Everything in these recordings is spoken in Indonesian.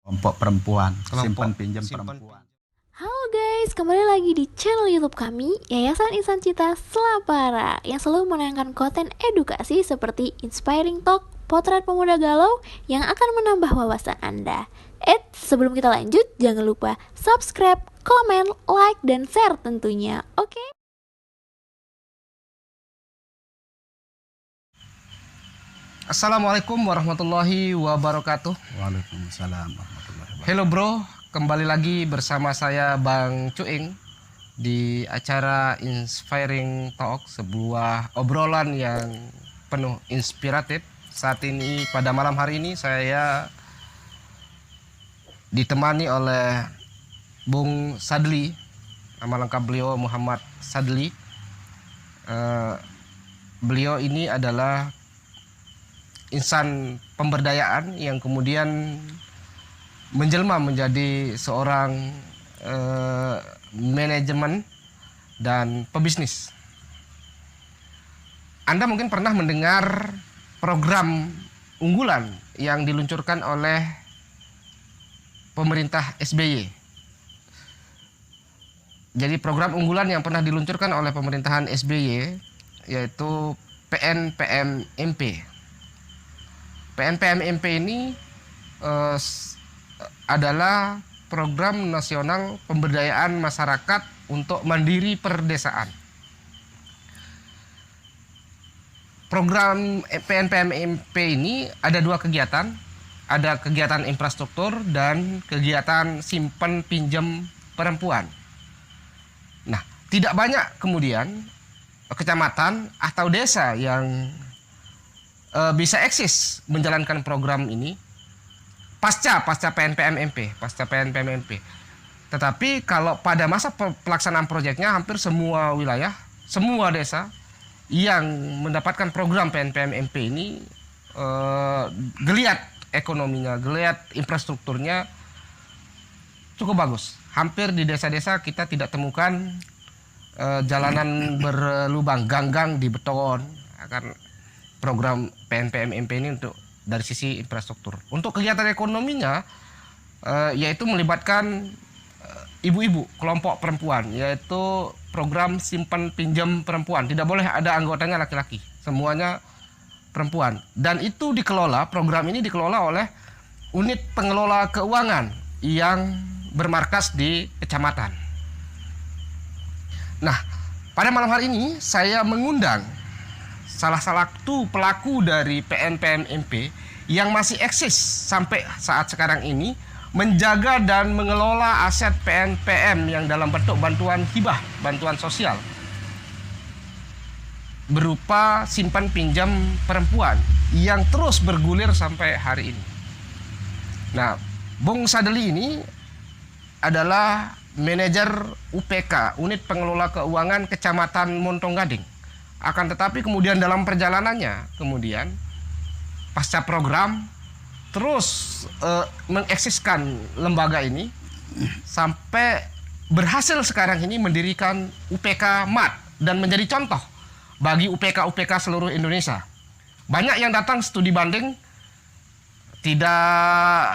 Kelompok perempuan, Kelompok simpan pinjam simpan perempuan. Halo guys, kembali lagi di channel YouTube kami, Yayasan Insan Cita Selapara, yang selalu menayangkan konten edukasi seperti Inspiring Talk, potret pemuda galau yang akan menambah wawasan Anda. Sebelum kita lanjut, jangan lupa subscribe, komen, like, dan share tentunya, oke? Assalamualaikum warahmatullahi wabarakatuh. Waalaikumsalam warahmatullahi wabarakatuh. Hello bro, kembali lagi bersama saya Bang Cuing di acara Inspiring Talk, sebuah obrolan yang penuh inspiratif. Saat ini pada malam hari ini saya ditemani oleh Bung Sadli, nama lengkap beliau Muhammad Sadli. Beliau ini adalah insan pemberdayaan yang kemudian menjelma menjadi seorang manajemen dan pebisnis. Anda mungkin pernah mendengar program unggulan yang diluncurkan oleh pemerintah SBY. Jadi program unggulan yang pernah diluncurkan oleh pemerintahan SBY yaitu PNPMMP. PNPMMP ini adalah program nasional pemberdayaan masyarakat untuk mandiri perdesaan. Program PNPMMP ini ada dua kegiatan, ada kegiatan infrastruktur dan kegiatan simpan pinjam perempuan. Nah, tidak banyak kemudian kecamatan atau desa yang bisa eksis menjalankan program ini pasca PNPMMP. Tetapi kalau pada masa pelaksanaan proyeknya hampir semua wilayah, semua desa yang mendapatkan program PNPMMP ini geliat ekonominya, geliat infrastrukturnya cukup bagus. Hampir di desa-desa kita tidak temukan jalanan berlubang, gang-gang di beton, akan program PNPMMP ini untuk dari sisi infrastruktur. Untuk kegiatan ekonominya yaitu melibatkan ibu-ibu, kelompok perempuan, yaitu program simpan pinjam perempuan. Tidak boleh ada anggotanya laki-laki, semuanya perempuan. Dan itu dikelola, program ini dikelola oleh unit pengelola keuangan yang bermarkas di kecamatan. Nah, pada malam hari ini saya mengundang salah satu pelaku dari PNPMMP yang masih eksis sampai saat sekarang ini, menjaga dan mengelola aset PNPM yang dalam bentuk bantuan hibah, bantuan sosial berupa simpan pinjam perempuan yang terus bergulir sampai hari ini. Nah, Bung Sadli ini adalah manajer UPK, unit pengelola keuangan Kecamatan Montong Gading. Akan tetapi kemudian dalam perjalanannya, kemudian pasca program terus mengeksiskan lembaga ini sampai berhasil sekarang ini mendirikan UPK MAT dan menjadi contoh bagi UPK-UPK seluruh Indonesia. Banyak yang datang studi banding, tidak,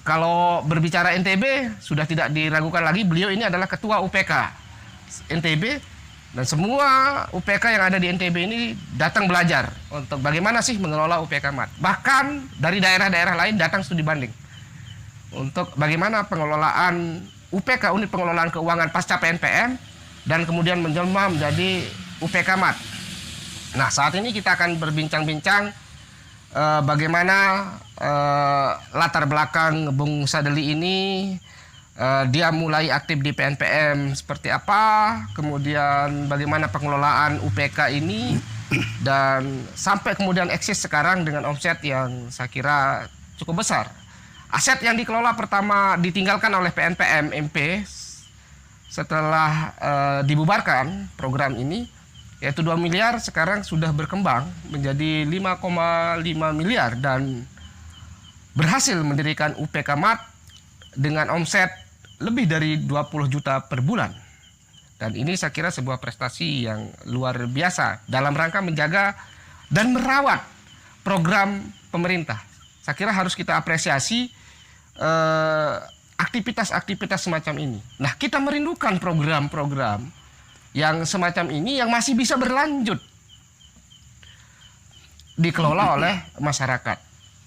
kalau berbicara NTB sudah tidak diragukan lagi, beliau ini adalah ketua UPK NTB. Dan semua UPK yang ada di NTB ini datang belajar untuk bagaimana sih mengelola UPK MAT. Bahkan dari daerah-daerah lain datang studi banding untuk bagaimana pengelolaan UPK, unit pengelolaan keuangan pasca PNPM, dan kemudian menjelma menjadi UPK MAT. Nah, saat ini kita akan berbincang-bincang bagaimana latar belakang Bung Sadli ini. Dia mulai aktif di PNPM seperti apa, kemudian bagaimana pengelolaan UPK ini, dan sampai kemudian eksis sekarang dengan omset yang saya kira cukup besar. Aset yang dikelola pertama ditinggalkan oleh PNPM MP setelah dibubarkan program ini, yaitu 2 miliar, sekarang sudah berkembang menjadi 5,5 miliar dan berhasil mendirikan UPK MAT dengan omset lebih dari 20 juta per bulan. Dan ini saya kira sebuah prestasi yang luar biasa dalam rangka menjaga dan merawat program pemerintah. Saya kira harus kita apresiasi aktivitas-aktivitas semacam ini. Nah, kita merindukan program-program yang semacam ini yang masih bisa berlanjut dikelola oleh masyarakat.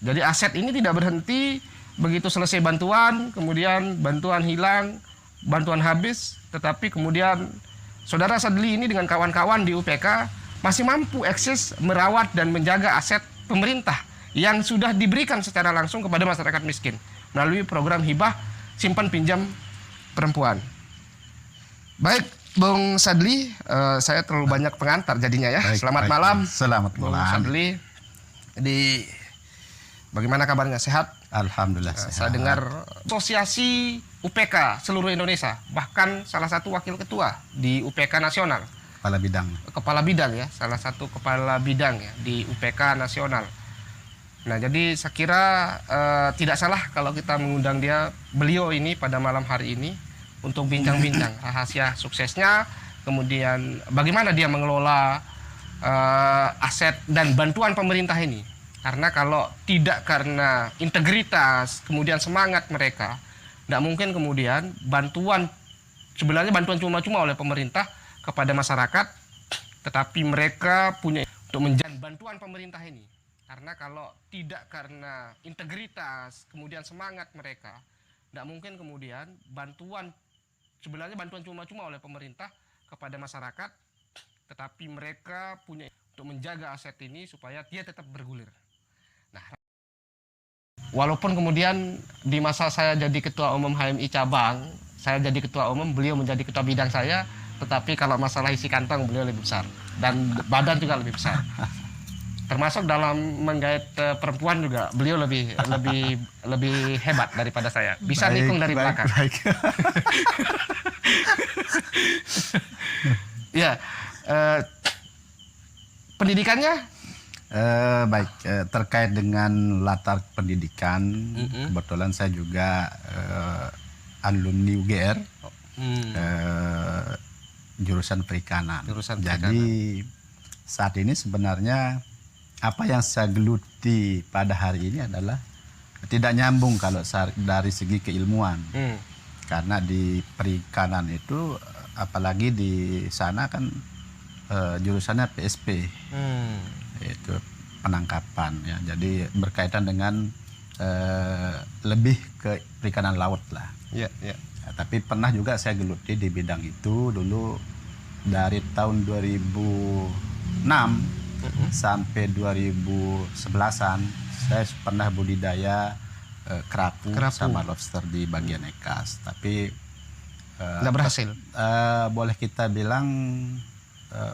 Jadi aset ini tidak berhenti begitu selesai bantuan, kemudian bantuan hilang, bantuan habis, tetapi kemudian Saudara Sadli ini dengan kawan-kawan di UPK masih mampu eksis merawat dan menjaga aset pemerintah yang sudah diberikan secara langsung kepada masyarakat miskin melalui program hibah simpan pinjam perempuan. Baik, Bung Sadli, saya terlalu banyak pengantar jadinya ya. Baik, Selamat baik. malam, Selamat Bung malam. Sadli. Bagaimana kabarnya? Sehat? Alhamdulillah sehat. Saya dengar Asosiasi UPK seluruh Indonesia, bahkan salah satu wakil ketua di UPK nasional, Kepala bidang. kepala bidang ya, salah satu kepala bidang ya di UPK nasional. Nah, jadi saya kira tidak salah kalau kita mengundang beliau ini pada malam hari ini untuk bincang-bincang rahasia suksesnya, kemudian bagaimana dia mengelola aset dan bantuan pemerintah ini. Karena kalau tidak karena integritas, kemudian semangat mereka, tidak mungkin kemudian sebenarnya bantuan cuma-cuma oleh pemerintah kepada masyarakat, tetapi mereka punya untuk menjaga bantuan pemerintah ini. Karena kalau tidak karena integritas, kemudian semangat mereka, tidak mungkin kemudian sebenarnya bantuan cuma-cuma oleh pemerintah kepada masyarakat, tetapi mereka punya untuk menjaga aset ini supaya dia tetap bergulir. Nah, walaupun kemudian di masa saya jadi ketua umum HMI cabang, saya jadi ketua umum, beliau menjadi ketua bidang saya, tetapi kalau masalah isi kantong beliau lebih besar dan badan juga lebih besar. Termasuk dalam menggait perempuan juga beliau lebih hebat daripada saya. Bisa nikung dari belakang. Baik. Ya, pendidikannya Baik, terkait dengan latar pendidikan, kebetulan saya juga alumni UGR, jurusan perikanan. Jadi saat ini sebenarnya apa yang saya geluti pada hari ini adalah tidak nyambung kalau dari segi keilmuan. Karena di perikanan itu, apalagi di sana kan jurusannya PSP. Itu penangkapan ya, jadi berkaitan dengan lebih ke perikanan laut lah. Ya. Tapi pernah juga saya geluti di bidang itu dulu dari tahun 2006 sampai 2011an saya pernah budidaya kerapu sama lobster di bagian Ekas. Tapi tidak berhasil. Boleh kita bilang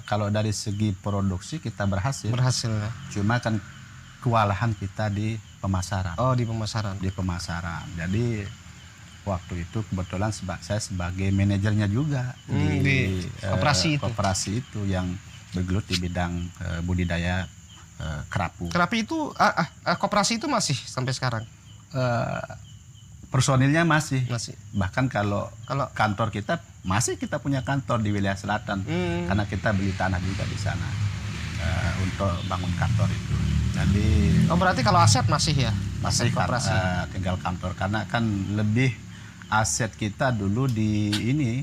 kalau dari segi produksi kita berhasil. Ya. Cuma kan kewalahan kita di pemasaran. Oh, di pemasaran. Di pemasaran. Jadi waktu itu kebetulan saya sebagai manajernya juga di koperasi itu yang bergelut di bidang budidaya kerapu. Koperasi itu masih sampai sekarang? Personilnya masih. Bahkan kalau kantor kita masih kita punya kantor di wilayah selatan, karena kita beli tanah juga di sana untuk bangun kantor itu. Jadi berarti kalau aset masih ya? Masih koperasi. Tinggal kantor, karena kan lebih aset kita dulu di ini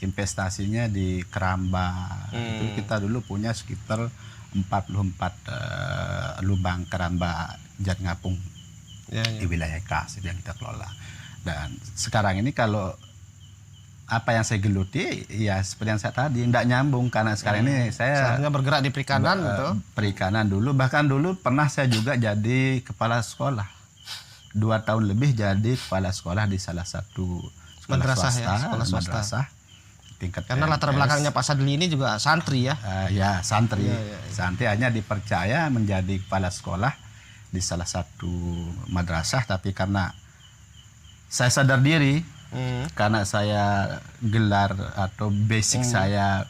investasinya di keramba. Itu kita dulu punya sekitar 44 lubang keramba jat ngapung di wilayah Kas yang kita kelola. Dan sekarang ini kalau apa yang saya geluti ya seperti yang saya tadi tidak nyambung, karena sekarang ini saya seharusnya bergerak di perikanan gitu. Perikanan dulu, bahkan dulu pernah saya juga jadi kepala sekolah 2 tahun lebih, jadi kepala sekolah di salah satu sekolah swasta tingkat karena latar belakangnya Pak Sadli ini juga santri ya. Ya santri. Santri hanya dipercaya menjadi kepala sekolah di salah satu madrasah, tapi karena saya sadar diri, karena saya gelar atau basic saya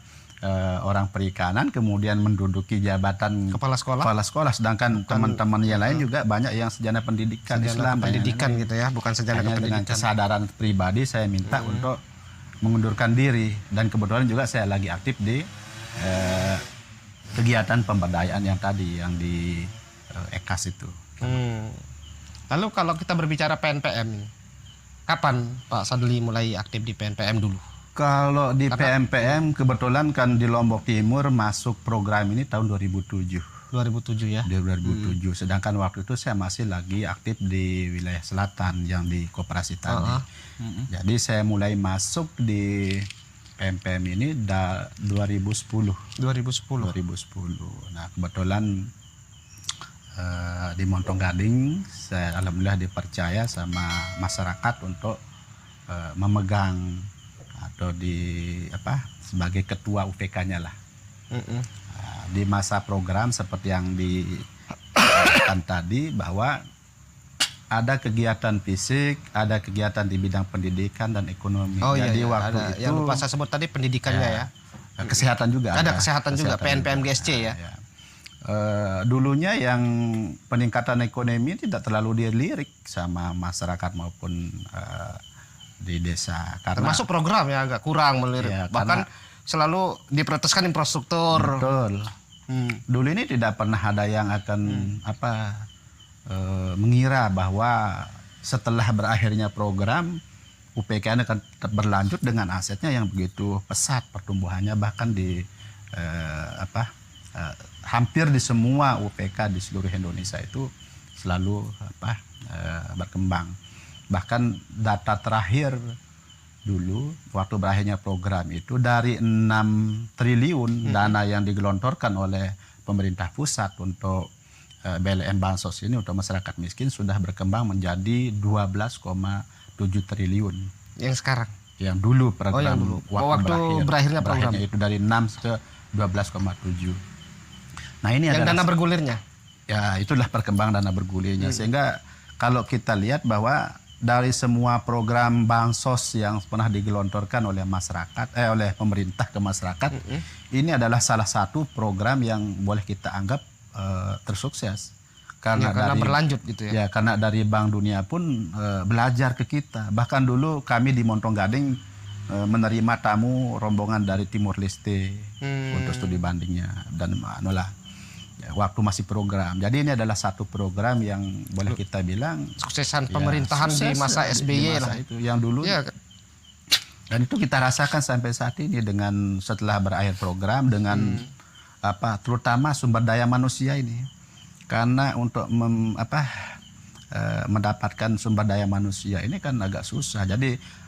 orang perikanan, kemudian menduduki jabatan kepala sekolah, sedangkan teman-teman yang lain juga banyak yang sarjana pendidikan Islam, pendidikan gitu ya, bukan sarjana pendidikan. Dengan kesadaran pribadi saya minta untuk mengundurkan diri, dan kebetulan juga saya lagi aktif di kegiatan pemberdayaan yang tadi yang di Ekas itu. Lalu kalau kita berbicara PNPM ini, kapan Pak Sadli mulai aktif di PNPM dulu? Kalau di PNPM kebetulan kan di Lombok Timur masuk program ini tahun 2007. 2007 ya? Di 2007. Sedangkan waktu itu saya masih lagi aktif di wilayah selatan yang di Koperasi tadi. Jadi saya mulai masuk di PNPM ini 2010. 2010. Nah kebetulan di Montong Gading saya alhamdulillah dipercaya sama masyarakat untuk memegang atau sebagai ketua UPK-nya lah. Di masa program seperti yang dikatakan tadi bahwa ada kegiatan fisik, ada kegiatan di bidang pendidikan dan ekonomi. Jadi waktu ada, itu yang lupa saya sebut tadi pendidikannya ya. Kesehatan juga Ada kesehatan juga, PNPM GSC ya. Dulunya yang peningkatan ekonomi tidak terlalu dilirik sama masyarakat maupun di desa. Karena termasuk program ya agak kurang melirik. Ya, bahkan selalu diprioritaskan infrastruktur. Betul. Dulu ini tidak pernah ada yang akan mengira bahwa setelah berakhirnya program UPK akan tetap berlanjut dengan asetnya yang begitu pesat pertumbuhannya, bahkan di hampir di semua UPK di seluruh Indonesia itu selalu berkembang. Bahkan data terakhir dulu waktu berakhirnya program itu dari 6 triliun dana yang digelontorkan oleh pemerintah pusat untuk BLM Bansos ini untuk masyarakat miskin sudah berkembang menjadi 12,7 triliun. Yang sekarang? Yang dulu program waktu berakhirnya program itu dari 6 ke 12,7. Nah ini yang adalah dana bergulirnya. Ya itulah perkembangan dana bergulirnya. Sehingga kalau kita lihat bahwa dari semua program bansos yang pernah digelontorkan oleh masyarakat, oleh pemerintah ke masyarakat, ini adalah salah satu program yang boleh kita anggap tersukses. Karena berlanjut gitu ya. Ya karena dari Bank Dunia pun belajar ke kita. Bahkan dulu kami di Montong Gading menerima tamu rombongan dari Timur Leste untuk studi bandingnya dan waktu masih program. Jadi ini adalah satu program yang boleh kita bilang suksesan pemerintahan di masa SBY lah itu yang dulu. Ya. Dan itu kita rasakan sampai saat ini dengan setelah berakhir program dengan terutama sumber daya manusia ini. Karena untuk mendapatkan sumber daya manusia ini kan agak susah. Jadi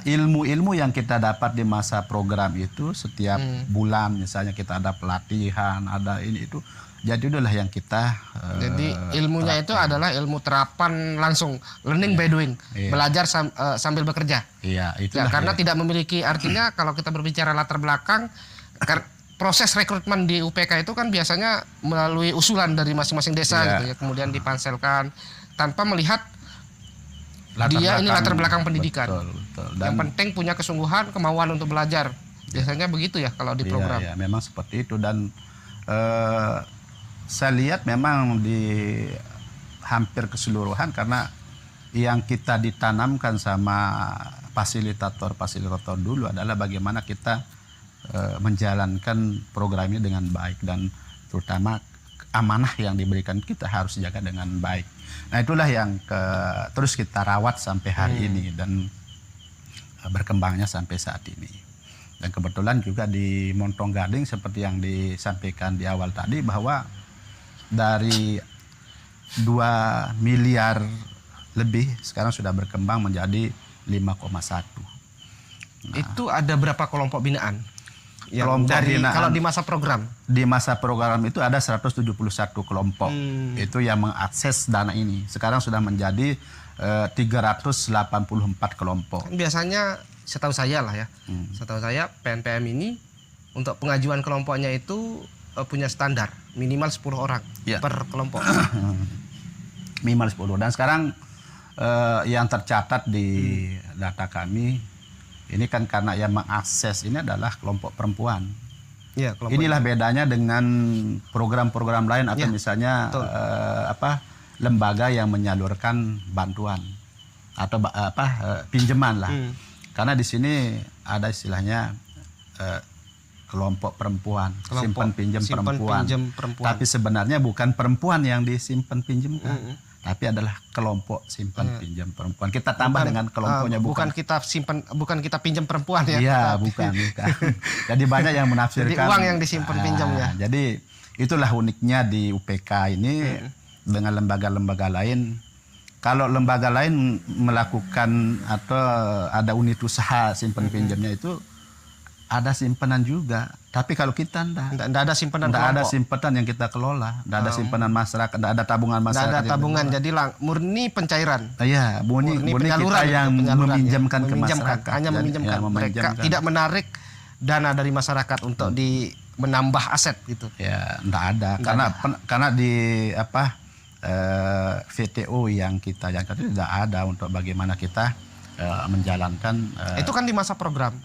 ilmu-ilmu yang kita dapat di masa program itu setiap bulan misalnya kita ada pelatihan, ada ini itu. Jadi itulah yang kita jadi ilmunya itu adalah ilmu terapan langsung, learning by doing, belajar sambil bekerja. Iya, itu karena tidak memiliki artinya kalau kita berbicara latar belakang proses rekrutmen di UPK itu kan biasanya melalui usulan dari masing-masing desa gitu ya, kemudian dipanselkan tanpa melihat latar belakang pendidikan. Betul. Dan yang penting punya kesungguhan, kemauan untuk belajar. Biasanya begitu ya kalau di program. Iya, memang seperti itu dan saya lihat memang di hampir keseluruhan karena yang kita ditanamkan sama fasilitator dulu adalah bagaimana kita menjalankan program ini dengan baik dan terutama amanah yang diberikan kita harus jaga dengan baik. Nah itulah yang terus kita rawat sampai hari ini dan berkembangnya sampai saat ini. Dan kebetulan juga di Montong Gading seperti yang disampaikan di awal tadi bahwa dari 2 miliar lebih sekarang sudah berkembang menjadi 5,1. Itu ada berapa kelompok binaan? Kalau di masa program? Di masa program itu ada 171 kelompok. Itu yang mengakses dana ini. Sekarang sudah menjadi 384 kelompok. Biasanya setahu saya lah ya. Setahu saya PNPM ini untuk pengajuan kelompoknya itu punya standar minimal 10 orang per kelompok. Minimal 10. Dan sekarang yang tercatat di data kami ini kan karena yang mengakses ini adalah kelompok perempuan. Ya, inilah bedanya dengan program-program lain atau misalnya lembaga yang menyalurkan bantuan atau pinjaman lah. Karena di sini ada istilahnya kelompok perempuan, simpan pinjam perempuan. Tapi sebenarnya bukan perempuan yang disimpan pinjamkan, tapi adalah kelompok simpan pinjam perempuan. Kita tambah dengan kelompoknya, bukan kita simpan, bukan kita pinjam perempuan ya. Iya, bukan. Jadi banyak yang menafsirkan. Jadi uang yang disimpan pinjam ya. Jadi itulah uniknya di UPK ini dengan lembaga-lembaga lain. Kalau lembaga lain melakukan atau ada unit usaha simpan pinjamnya itu ada simpanan juga. Tapi kalau kita enggak ada simpanan enggak ada kelompok. simpanan yang kita kelola, enggak ada simpanan masyarakat, enggak ada tabungan masyarakat. Enggak ada tabungan, jadi murni pencairan. Iya, murni kita yang meminjamkan ke masyarakat. Hanya meminjamkan. Mereka tidak menarik dana dari masyarakat untuk menambah aset gitu. Ya, enggak ada. Karena di VTO yang kita yang tidak ada untuk bagaimana kita menjalankan. Itu kan di masa program.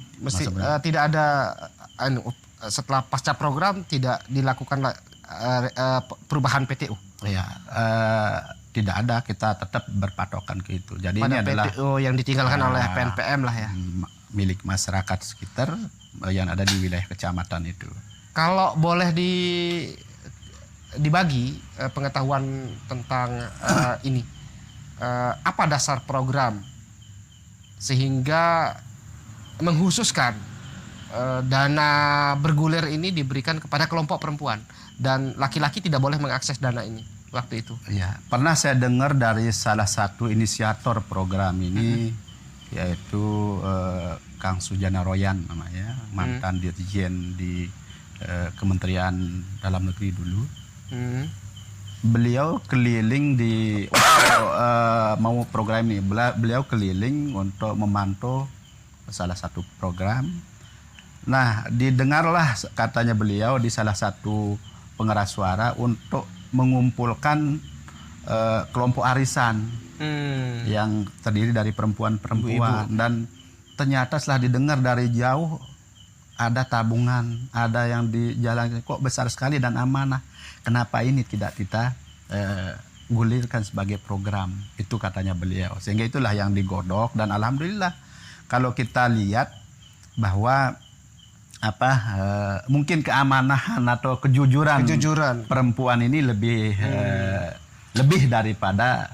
Tidak ada setelah pasca program tidak dilakukan perubahan PTU. Ya, tidak ada, kita tetap berpatokan ke itu. Jadi pada ini adalah PTU yang ditinggalkan oleh PNPM lah ya. Milik masyarakat sekitar yang ada di wilayah kecamatan itu. Kalau boleh dibagi pengetahuan tentang ini, apa dasar program sehingga menghususkan dana bergulir ini diberikan kepada kelompok perempuan dan laki-laki tidak boleh mengakses dana ini waktu itu? Ya, pernah saya dengar dari salah satu inisiator program ini, yaitu Kang Sujana Royan namanya, mantan dirjen di Kementerian Dalam Negeri dulu. Beliau keliling mau program ini, beliau keliling untuk memantau salah satu program. Nah, didengarlah katanya beliau di salah satu pengeras suara untuk mengumpulkan kelompok arisan yang terdiri dari perempuan-perempuan. Dan ternyata setelah didengar dari jauh ada tabungan, ada yang dijalankan kok besar sekali dan amanah. Kenapa ini tidak kita gulirkan sebagai program? Itu katanya beliau. Sehingga itulah yang digodok dan alhamdulillah kalau kita lihat bahwa mungkin keamanahan atau kejujuran perempuan ini lebih daripada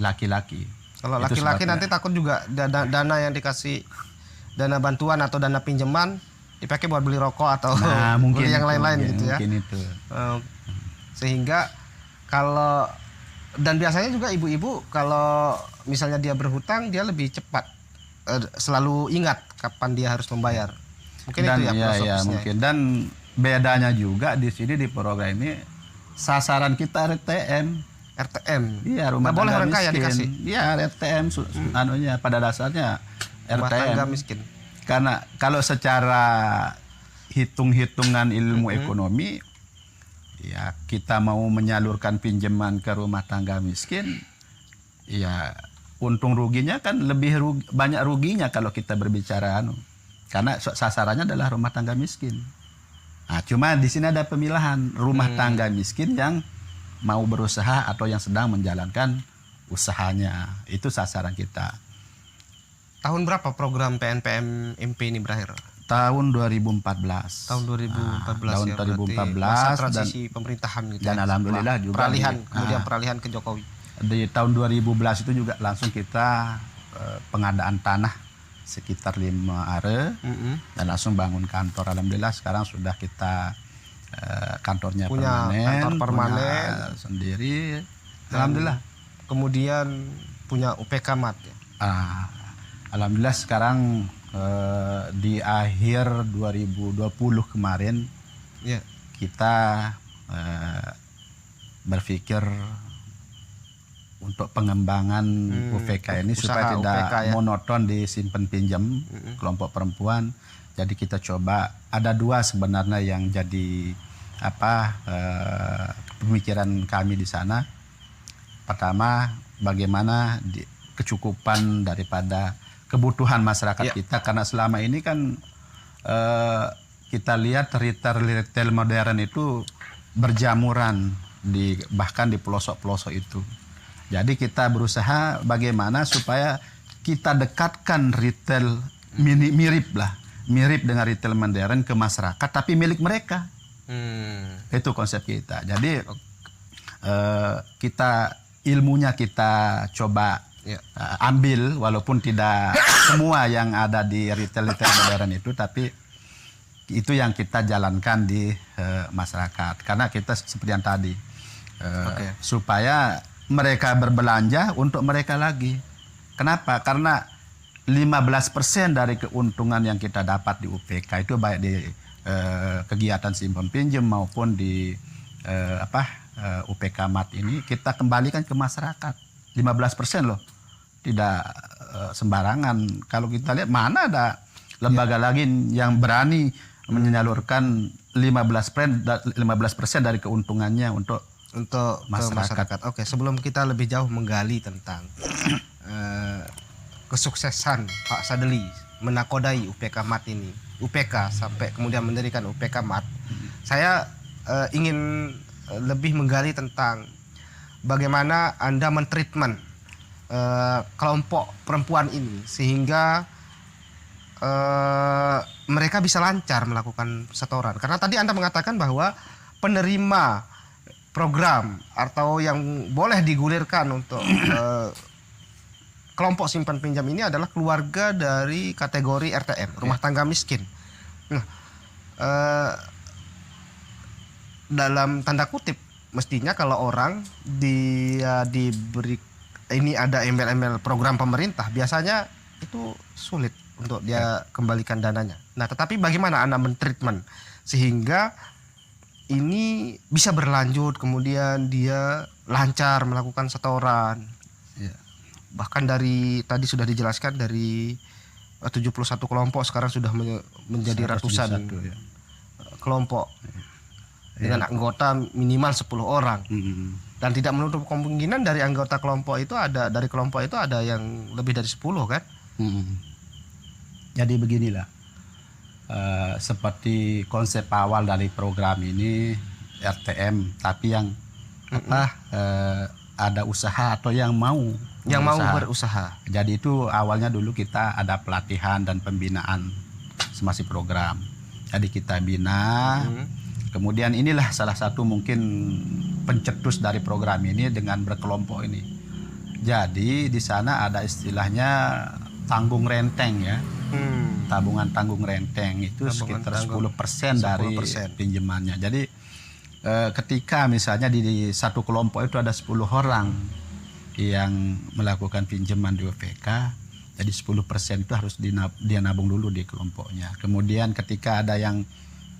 laki-laki. Kalau laki-laki nanti takut juga dana yang dikasih, dana bantuan atau dana pinjaman dipakai buat beli rokok atau mungkin beli yang lain-lain gitu ya. Mungkin itu. Sehingga kalau, dan biasanya juga ibu-ibu kalau misalnya dia berhutang dia lebih cepat selalu ingat kapan dia harus membayar. Mungkin Dan itu ya filosofisnya. Mungkin. Dan bedanya juga di sini di program ini sasaran kita RTM. Iya, rumah boleh tangga orang kaya miskin. dikasih. Iya, RTM anunya pada dasarnya Rumah RTM. tangga miskin. Karena kalau secara hitung-hitungan ilmu ekonomi, ya kita mau menyalurkan pinjaman ke rumah tangga miskin, ya untung ruginya kan lebih banyak ruginya kalau kita berbicara karena sasarannya adalah rumah tangga miskin. Nah, cuma di sini ada pemilahan rumah tangga miskin yang mau berusaha atau yang sedang menjalankan usahanya. Itu sasaran kita. Tahun berapa program PNPM MP ini berakhir? Tahun 2014. Tahun 2014 tahun ya. 2014 masa transisi pemerintahan gitu. Dan alhamdulillah juga kemudian peralihan ke Jokowi. Di tahun 2011 itu juga langsung kita pengadaan tanah sekitar 5 are dan langsung bangun kantor. Alhamdulillah sekarang sudah kita kantornya punya kantor permanen punya sendiri. Alhamdulillah. Kemudian punya UPK Mat ya. Alhamdulillah sekarang di akhir 2020 kemarin kita berpikir untuk pengembangan UPK ini supaya tidak monoton di simpan pinjam kelompok perempuan. Jadi kita coba ada 2 sebenarnya yang jadi pemikiran kami di sana. Pertama, bagaimana kecukupan daripada kebutuhan masyarakat kita, karena selama ini kan kita lihat retail modern itu berjamuran bahkan di pelosok-pelosok itu. Jadi kita berusaha bagaimana supaya kita dekatkan retail mirip dengan retail modern ke masyarakat, tapi milik mereka. Itu konsep kita. Jadi kita ilmunya kita coba ambil, walaupun tidak semua yang ada di retail modern itu, tapi itu yang kita jalankan di masyarakat. Karena kita seperti yang tadi, supaya mereka berbelanja untuk mereka lagi. Kenapa? Karena 15% dari keuntungan yang kita dapat di UPK itu baik di kegiatan simpan pinjam maupun di UPK Mat ini kita kembalikan ke masyarakat. 15% loh, tidak sembarangan. Kalau kita lihat mana ada lembaga lagi yang berani menyalurkan 15% dari keuntungannya untuk masyarakat. Oke, sebelum kita lebih jauh menggali tentang kesuksesan Pak Sadeli menakodai UPK Mat ini, UPK sampai kemudian mendirikan UPK Mat, saya ingin lebih menggali tentang bagaimana Anda mentreatment kelompok perempuan ini sehingga mereka bisa lancar melakukan setoran. Karena tadi Anda mengatakan bahwa penerima program atau yang boleh digulirkan untuk kelompok simpan pinjam ini adalah keluarga dari kategori RTM, rumah tangga miskin. Nah, dalam tanda kutip, mestinya kalau orang dia diberi ini ada embel-embel program pemerintah, biasanya itu sulit untuk dia kembalikan dananya. Nah, tetapi bagaimana Anda mentreatment sehingga ini bisa berlanjut, kemudian dia lancar melakukan setoran. Ya. Bahkan dari tadi sudah dijelaskan dari 71 kelompok sekarang sudah menjadi ratusan kelompok dengan anggota minimal 10 orang. Dan tidak menutup kemungkinan dari anggota kelompok itu ada yang lebih dari 10 kan? Jadi beginilah, seperti konsep awal dari program ini RTM, tapi yang ada usaha atau yang mau berusaha. Jadi itu awalnya dulu kita ada pelatihan dan pembinaan semasa program. Jadi kita bina. Kemudian inilah salah satu mungkin pencetus dari program ini dengan berkelompok ini. Jadi di sana ada istilahnya tanggung renteng ya. Tabungan tanggung renteng itu sekitar 10% dari pinjamannya. Jadi ketika misalnya di satu kelompok itu ada 10 orang yang melakukan pinjaman di UPK, jadi 10% itu harus dia nabung dulu di kelompoknya. Kemudian ketika ada yang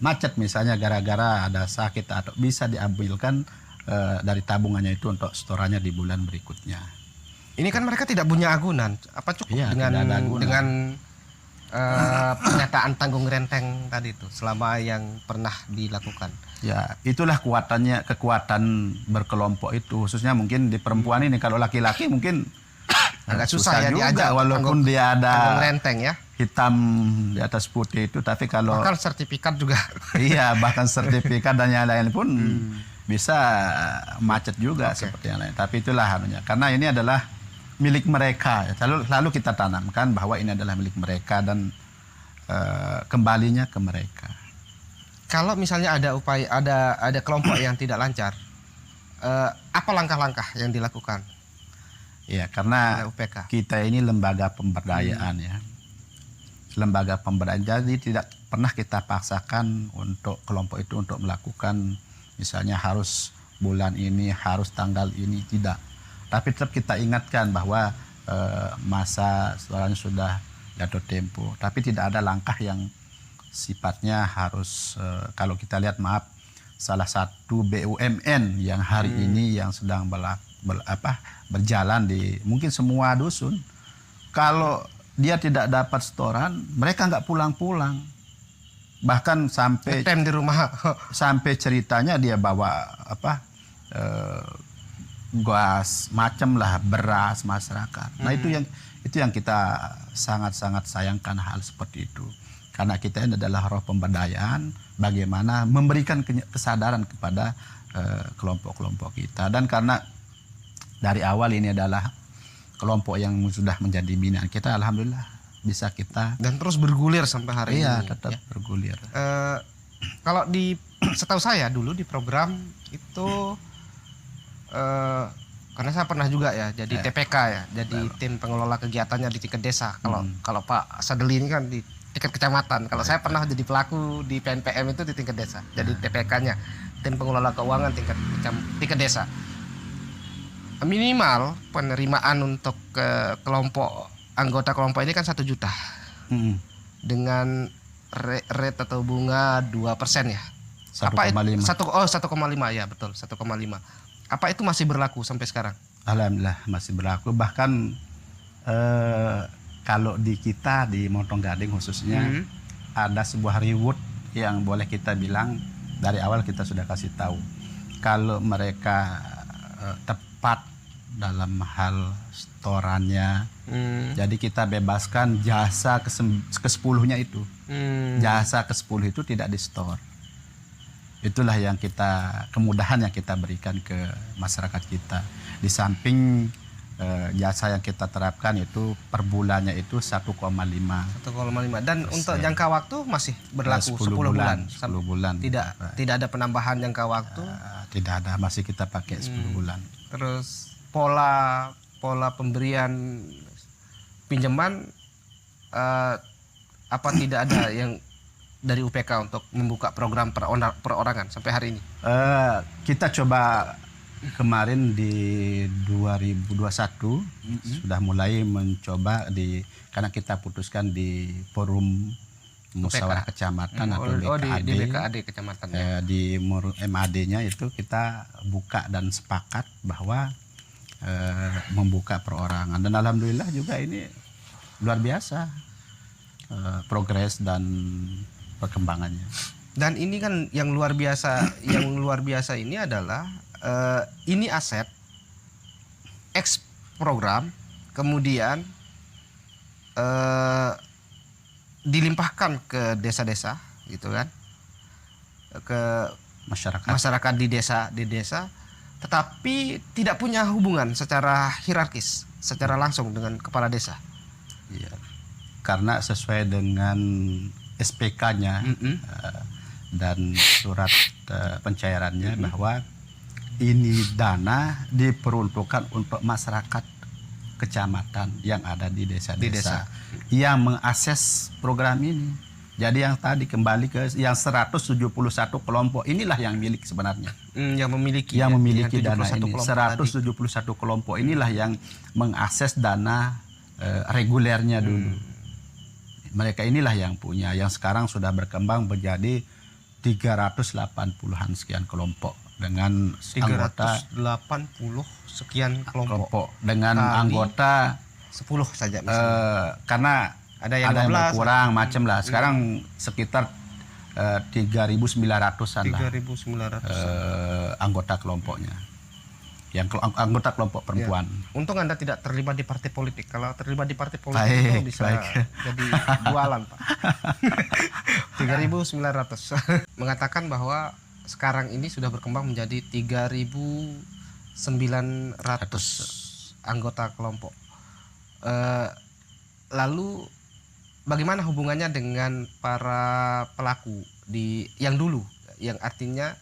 macet misalnya gara-gara ada sakit atau bisa diambilkan dari tabungannya itu untuk setorannya di bulan berikutnya. Ini kan mereka tidak punya agunan, apa cukup dengan pernyataan tanggung renteng tadi itu selama yang pernah dilakukan? Ya, itulah kekuatan berkelompok itu, khususnya mungkin di perempuan ini. Kalau laki-laki mungkin agak susah ya juga, diajak, walaupun dia ada tanggung renteng ya, hitam di atas putih itu, tapi kalau bahkan sertifikat juga. Iya, bahkan sertifikat dan yang lain pun bisa macet juga seperti yang lain. Tapi itulah harunya, karena ini adalah milik mereka. Lalu kita tanamkan bahwa ini adalah milik mereka dan kembalinya ke mereka. Kalau misalnya ada upaya, ada kelompok yang tidak lancar, apa langkah-langkah yang dilakukan? Ya, karena UPK kita ini lembaga pemberdayaan ya. Lembaga pemberdayaan, jadi tidak pernah kita paksakan untuk kelompok itu untuk melakukan misalnya harus bulan ini, harus tanggal ini, tidak. Tapi tetap kita ingatkan bahwa masa setelahnya sudah jatuh tempo. Tapi tidak ada langkah yang sifatnya harus, kalau kita lihat salah satu BUMN yang hari ini yang sedang berjalan di mungkin semua dusun, kalau dia tidak dapat setoran, mereka nggak pulang-pulang. Bahkan sampai di rumah sampai ceritanya dia bawa gas macam lah, beras masyarakat. Nah, itu yang kita sangat-sangat sayangkan hal seperti itu. Karena kita ini adalah roh pemberdayaan, bagaimana memberikan kesadaran kepada kelompok-kelompok kita. Dan karena dari awal ini adalah kelompok yang sudah menjadi binaan kita, alhamdulillah bisa kita dan terus bergulir sampai hari ini. Iya, tetap bergulir. Kalau setahu saya dulu di program itu Karena saya pernah juga ya jadi TPK ya, jadi tim pengelola kegiatannya di tingkat desa. Kalau Pak Sadeli ini kan di tingkat kecamatan. Kalau saya pernah jadi pelaku di PNPM itu di tingkat desa. Jadi TPK-nya tim pengelola keuangan tingkat desa. Minimal penerimaan untuk anggota kelompok ini kan 1 juta. Dengan rate atau bunga 2% ya. 1,5. 1,5 ya, betul, 1,5. Apa itu masih berlaku sampai sekarang? Alhamdulillah masih berlaku. Bahkan kalau di kita di Montong Gading khususnya ada sebuah reward yang boleh kita bilang dari awal kita sudah kasih tahu. Kalau mereka tepat dalam hal setorannya, jadi kita bebaskan jasa ke-10-nya itu. Jasa ke-10 itu tidak di store. Itulah yang kemudahan yang kita berikan ke masyarakat kita. Di samping jasa yang kita terapkan itu per bulannya itu 1,5. 1,5. Dan untuk jangka waktu masih berlaku 10 bulan. 10 bulan. Tidak ada penambahan jangka waktu. Tidak ada, masih kita pakai 10 bulan. Terus pola pemberian pinjaman apa tidak ada yang dari UPK untuk membuka program perorangan sampai hari ini? Kita coba kemarin di 2021 sudah mulai mencoba karena kita putuskan di forum musyawarah kecamatan atau BKAD, di BKAD kecamatan di MAD-nya itu kita buka dan sepakat bahwa membuka perorangan, dan alhamdulillah juga ini luar biasa progres dan perkembangannya. Dan ini kan yang luar biasa ini adalah ini aset X program kemudian dilimpahkan ke desa-desa gitu kan, ke masyarakat di desa, tetapi tidak punya hubungan secara hierarkis secara langsung dengan kepala desa. Iya. Karena sesuai dengan SPK-nya dan surat pencairannya bahwa ini dana diperuntukkan untuk masyarakat kecamatan yang ada di desa-desa yang mengakses program ini. Jadi yang tadi kembali ke yang 171 kelompok inilah yang milik sebenarnya. Yang memiliki dana ini. 171 kelompok inilah yang mengakses dana regulernya dulu. Mereka inilah yang punya, yang sekarang sudah berkembang menjadi 380-an sekian kelompok dengan 380 sekian kelompok dengan anggota 10 saja karena ada yang berkurang macam lah. Sekarang sekitar 3.900-an lah 3.900 anggota kelompoknya. Yang anggota kelompok perempuan. Ya. Untung Anda tidak terlibat di partai politik. Kalau terlibat di partai politik itu bisa jadi jualan, Pak. 3.900. Mengatakan bahwa sekarang ini sudah berkembang menjadi 3.900 anggota kelompok. Lalu bagaimana hubungannya dengan para pelaku yang dulu, yang artinya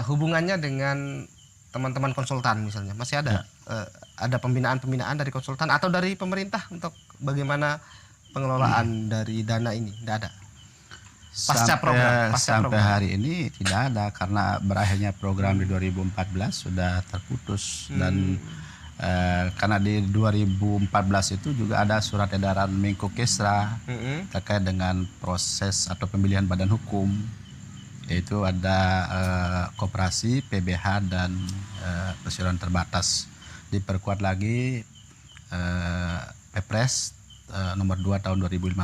hubungannya dengan teman-teman konsultan misalnya, masih ada ada pembinaan dari konsultan atau dari pemerintah untuk bagaimana pengelolaan dari dana ini? Tidak ada. Sampai hari ini tidak ada karena berakhirnya program di 2014 sudah terputus dan karena di 2014 itu juga ada surat edaran Menko Kesra terkait dengan proses atau pemilihan badan hukum, yaitu ada koperasi, PBH dan perseroan terbatas. Diperkuat lagi Perpres nomor 2 tahun 2015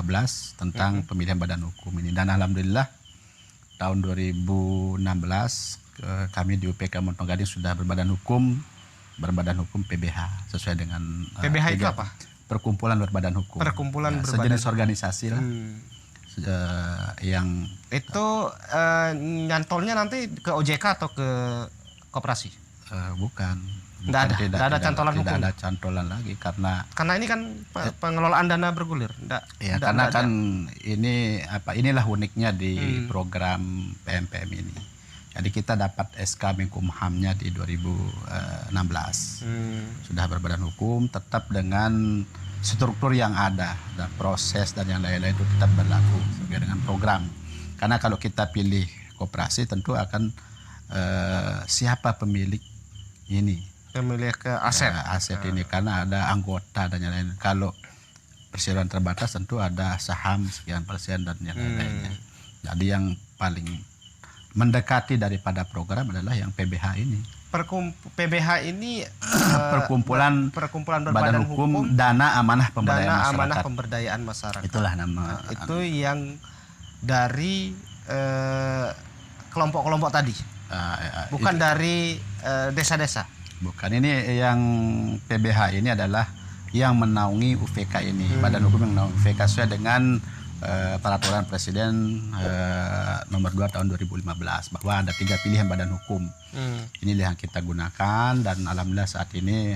tentang pemilihan badan hukum ini, dan alhamdulillah tahun 2016 kami di UPK Montong Gading sudah berbadan hukum PBH sesuai dengan PBH itu apa? Perkumpulan berbadan hukum. Perkumpulan berbadan sejenis organisasi lah. Yang itu nyantolnya nanti ke OJK atau ke koperasi? Bukan. Tidak ada cantolan hukum. Tidak ada cantolan lagi karena ini kan pengelolaan dana bergulir. Karena kan ini inilah uniknya di program PMPM ini. Jadi kita dapat SK Menkumhamnya di 2016. Sudah berbadan hukum, tetap dengan struktur yang ada dan proses dan yang lain-lain itu tetap berlaku sesuai dengan program. Karena kalau kita pilih koperasi tentu akan siapa pemilik ini. Pemilik ke aset. Aset ini karena ada anggota dan yang lain. Kalau perseroan terbatas tentu ada saham sekian persen dan yang lain-lainnya. Jadi yang paling mendekati daripada program adalah yang PBH ini. PBH ini Perkumpulan Badan Hukum Dana Amanah Pemberdayaan Dana Masyarakat. Amanah Pemberdayaan Masyarakat. Itulah nama. Itu yang dari kelompok-kelompok tadi. Bukan dari desa-desa. Bukan, ini yang PBH ini adalah yang menaungi UVK ini. Badan Hukum yang menaungi UVK sesuai dengan peraturan Presiden nomor 2 tahun 2015 bahwa ada 3 pilihan badan hukum. Inilah yang kita gunakan dan alhamdulillah saat ini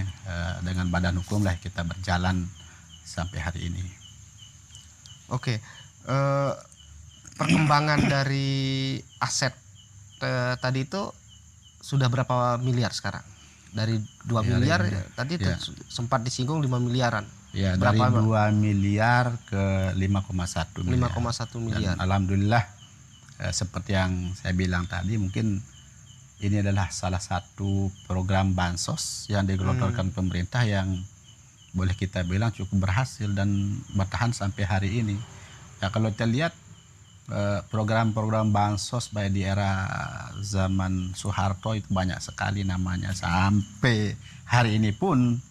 dengan badan hukum lah kita berjalan sampai hari ini. Oke. Perkembangan dari aset tadi itu sudah berapa miliar sekarang? Dari 2 miliar tadi itu sempat disinggung 5 miliaran. Ya, dari 2 miliar ke 5,1 miliar. 5,1 miliar. Dan alhamdulillah seperti yang saya bilang tadi, mungkin ini adalah salah satu program bansos yang digelontorkan pemerintah yang boleh kita bilang cukup berhasil dan bertahan sampai hari ini. Ya, kalau kita lihat program-program bansos baik di era zaman Soeharto itu banyak sekali namanya, sampai hari ini pun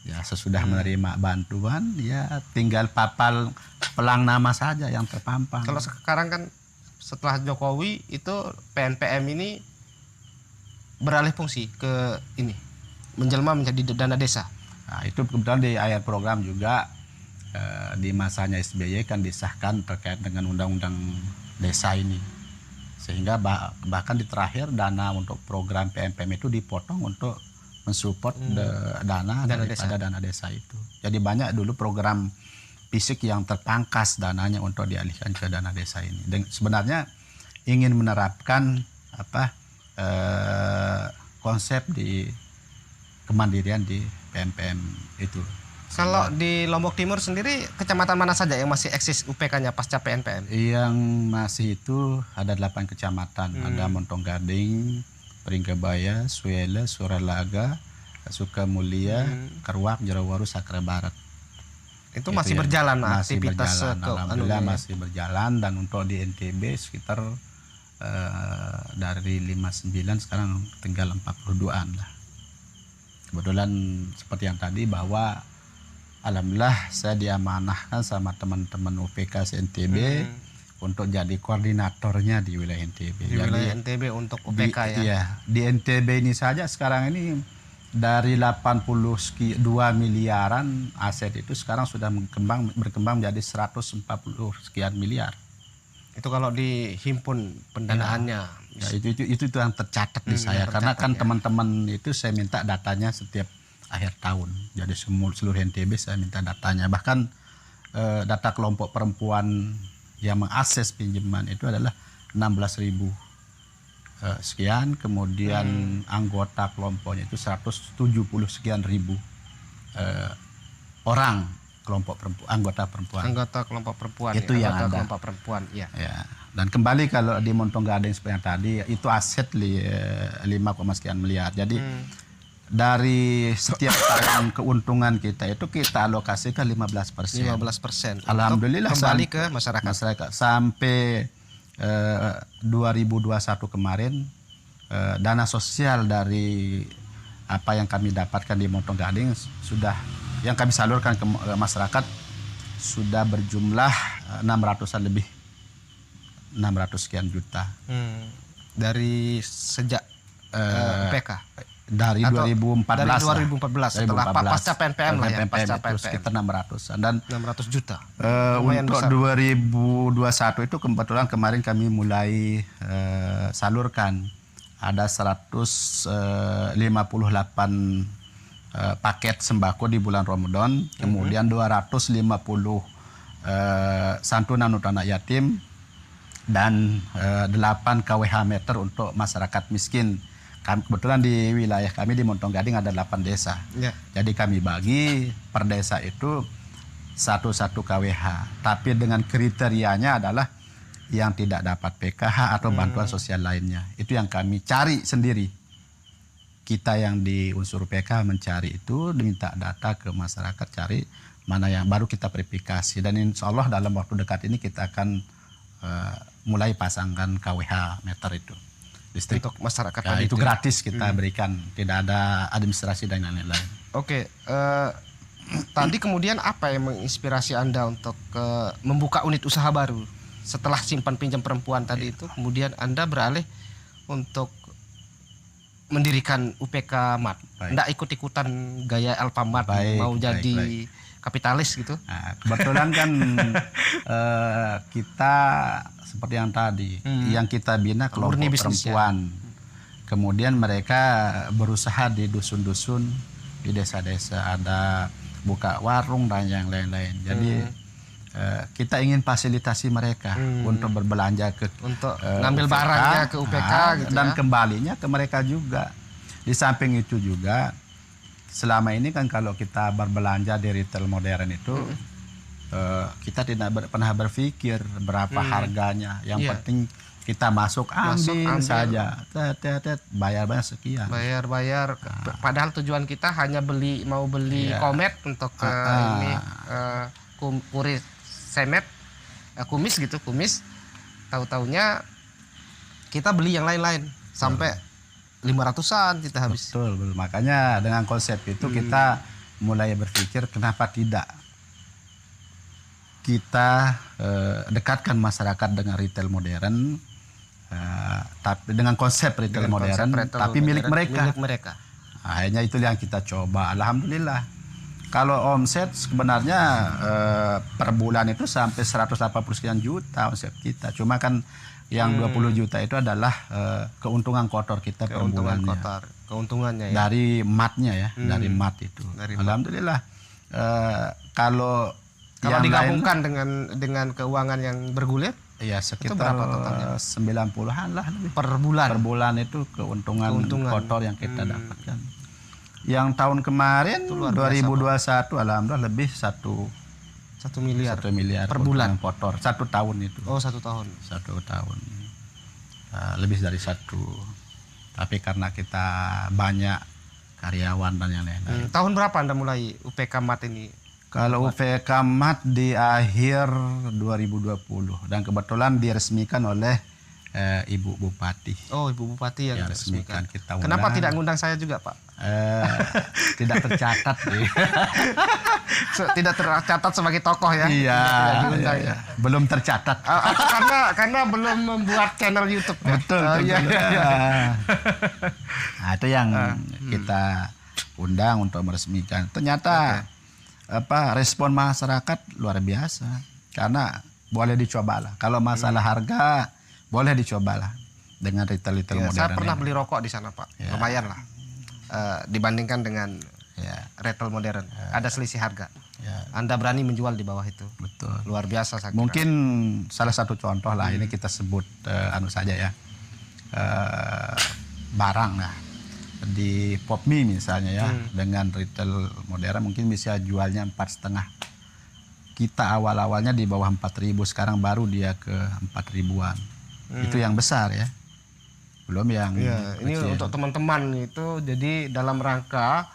ya sesudah menerima bantuan ya tinggal pelang nama saja yang terpampang. Kalau sekarang kan setelah Jokowi itu PNPM ini beralih fungsi ke ini, menjelma menjadi dana desa. Nah, itu kebetulan di akhir program juga di masanya SBY kan disahkan terkait dengan undang-undang desa ini, sehingga bahkan di terakhir dana untuk program PNPM itu dipotong untuk mensupport dana daripada dana desa itu. Jadi banyak dulu program fisik yang terpangkas dananya untuk dialihkan ke dana desa ini. Dan sebenarnya ingin menerapkan konsep di kemandirian di PNPM itu. Kalau di Lombok Timur sendiri kecamatan mana saja yang masih eksis UPK-nya pasca PNPM? Yang masih itu ada 8 kecamatan, ada Montong Gading, Pringgebaya, Suele, Suralaga, Sukamulia, Kerwak, Jerawaru, Sakra Barat. Itu masih berjalan masih aktivitas berjalan, alhamdulillah masih berjalan. Dan untuk di NTB sekitar dari 59 sekarang tinggal 42-an lah. Kebetulan seperti yang tadi bahwa alhamdulillah saya diamanahkan sama teman-teman UPK NTB untuk jadi koordinatornya di wilayah NTB. Di wilayah NTB untuk UPK Iya, di NTB ini saja sekarang ini dari 82 miliaran aset itu sekarang sudah berkembang menjadi 140 sekian miliar. Itu kalau dihimpun pendanaannya. Ya, itu yang tercatat di saya karena kan teman-teman itu saya minta datanya setiap akhir tahun. Jadi seluruh NTB saya minta datanya. Bahkan data kelompok perempuan yang mengakses pinjaman itu adalah 16.000 sekian, kemudian anggota kelompoknya itu 170 sekian ribu orang kelompok perempuan, anggota kelompok perempuan itu ya, yang ada. kelompok perempuan ya. Dan kembali kalau di Montong Gading seperti yang tadi itu aset 5, sekian miliar. Jadi dari setiap tahun keuntungan kita itu kita alokasikan 15%. 15%. Alhamdulillah kembali ke masyarakat. Sampai 2021 kemarin dana sosial dari apa yang kami dapatkan di Montong Gading sudah yang kami salurkan ke masyarakat sudah berjumlah 600-an lebih, 600 sekian juta. Dari sejak UPK. Dari 2014 setelah pasca PNPM lah ya, pasca PNPM sekitar 600-an dan 600 juta. Untuk besar. 2021 itu kebetulan kemarin kami mulai salurkan ada 158 paket sembako di bulan Ramadan, kemudian 250 santunan untuk anak yatim, dan 8 kWh meter untuk masyarakat miskin. Kebetulan di wilayah kami di Montong Gading ada 8 desa. Ya. Jadi kami bagi per desa itu 1 kWh. Tapi dengan kriterianya adalah yang tidak dapat PKH atau bantuan sosial lainnya. Itu yang kami cari sendiri. Kita yang di unsur PKH mencari itu, diminta data ke masyarakat, cari mana yang baru kita verifikasi. Dan insya Allah dalam waktu dekat ini kita akan mulai pasangkan kWh meter itu. Listrik. Untuk masyarakat Ya, tadi itu gratis kita berikan, tidak ada administrasi dan lain-lain. Oke, tadi kemudian apa yang menginspirasi Anda untuk membuka unit usaha baru? Setelah simpan pinjam perempuan tadi itu, kemudian Anda beralih untuk mendirikan UPK MAT. Baik. Nggak ikut-ikutan gaya Alfamart, Baik, mau baik, jadi baik. kapitalis gitu? Nah, kebetulan kan kita seperti yang tadi, yang kita bina kelompok Murni bisnis, perempuan. Kemudian mereka berusaha di dusun-dusun, di desa-desa, ada buka warung dan yang lain-lain. Jadi kita ingin fasilitasi mereka untuk berbelanja ke Untuk UPK, ngambil barangnya ke UPK gitu dan ya? kembalinya ke mereka juga. Di samping itu juga selama ini kan kalau kita berbelanja di retail modern itu kita tidak pernah berpikir berapa harganya. Yang Iya. penting kita masuk ambil saja, bayar sekian. Bayar. Padahal tujuan kita hanya mau beli Iya. komet untuk kuris semet, kumis gitu, kumis. Tahu-taunya kita beli yang lain-lain sampai 500-an kita habis. Betul. Makanya dengan konsep itu kita mulai berpikir kenapa tidak kita dekatkan masyarakat dengan retail modern, tapi dengan konsep retail Dengan modern, konsep retail tapi milik modern, mereka. milik mereka. Akhirnya itu yang kita coba. Alhamdulillah. Kalau omset sebenarnya per bulan itu sampai 180 sekian juta omset kita. Cuma kan yang 20 juta itu adalah keuntungan kotor kita per Keuntungan bulannya. kotor, keuntungannya ya. Dari matnya ya, dari mat itu. Dari mat. Alhamdulillah. Kalau Kalau yang digabungkan dengan keuangan yang bergulir ya sekitar berapa totalnya? 90-an lah lebih. per bulan. Per bulan itu keuntungan kotor yang kita dapatkan. Yang tahun kemarin luar biasa, 2021 alhamdulillah lebih 1 miliar. miliar Per bulan? keuntungan kotor 1 tahun itu. Oh, 1 tahun. 1 tahun. Lebih dari 1. Tapi karena kita banyak karyawan dan yang lain-lain. Tahun berapa Anda mulai UPK MAT ini? Kalau UPK MAT di akhir 2020 dan kebetulan diresmikan oleh Ibu Bupati. Oh, Ibu Bupati yang Ya, resmikan resmikan. kita Kenapa undang. tidak ngundang saya juga, Pak? Tidak tercatat deh. Tidak tercatat sebagai tokoh ya? Iya, Tidak diundang iya. ya? Belum tercatat. Karena belum membuat channel YouTube. Ya? Betul. Oh, betul. iya, iya. Nah, itu yang kita undang untuk meresmikan. Ternyata respon masyarakat luar biasa karena boleh dicobalah. Kalau masalah harga boleh dicobalah dengan retail Ya, modern. saya pernah beli rokok di sana, Pak. Ya. Lumayan lah. Dibandingkan dengan Ya, retail modern. Ada selisih harga. ya, Anda berani menjual di bawah itu. betul. Luar biasa saya kira. Mungkin salah satu contoh lah ini kita sebut saja ya, barang lah di Popmi misalnya ya, dengan retail modern mungkin bisa jualnya 4,5. Kita awal-awalnya di bawah 4.000, sekarang baru dia ke 4.000-an. Itu yang besar ya, belum yang Ya, ini kecil. untuk teman-teman itu jadi dalam rangka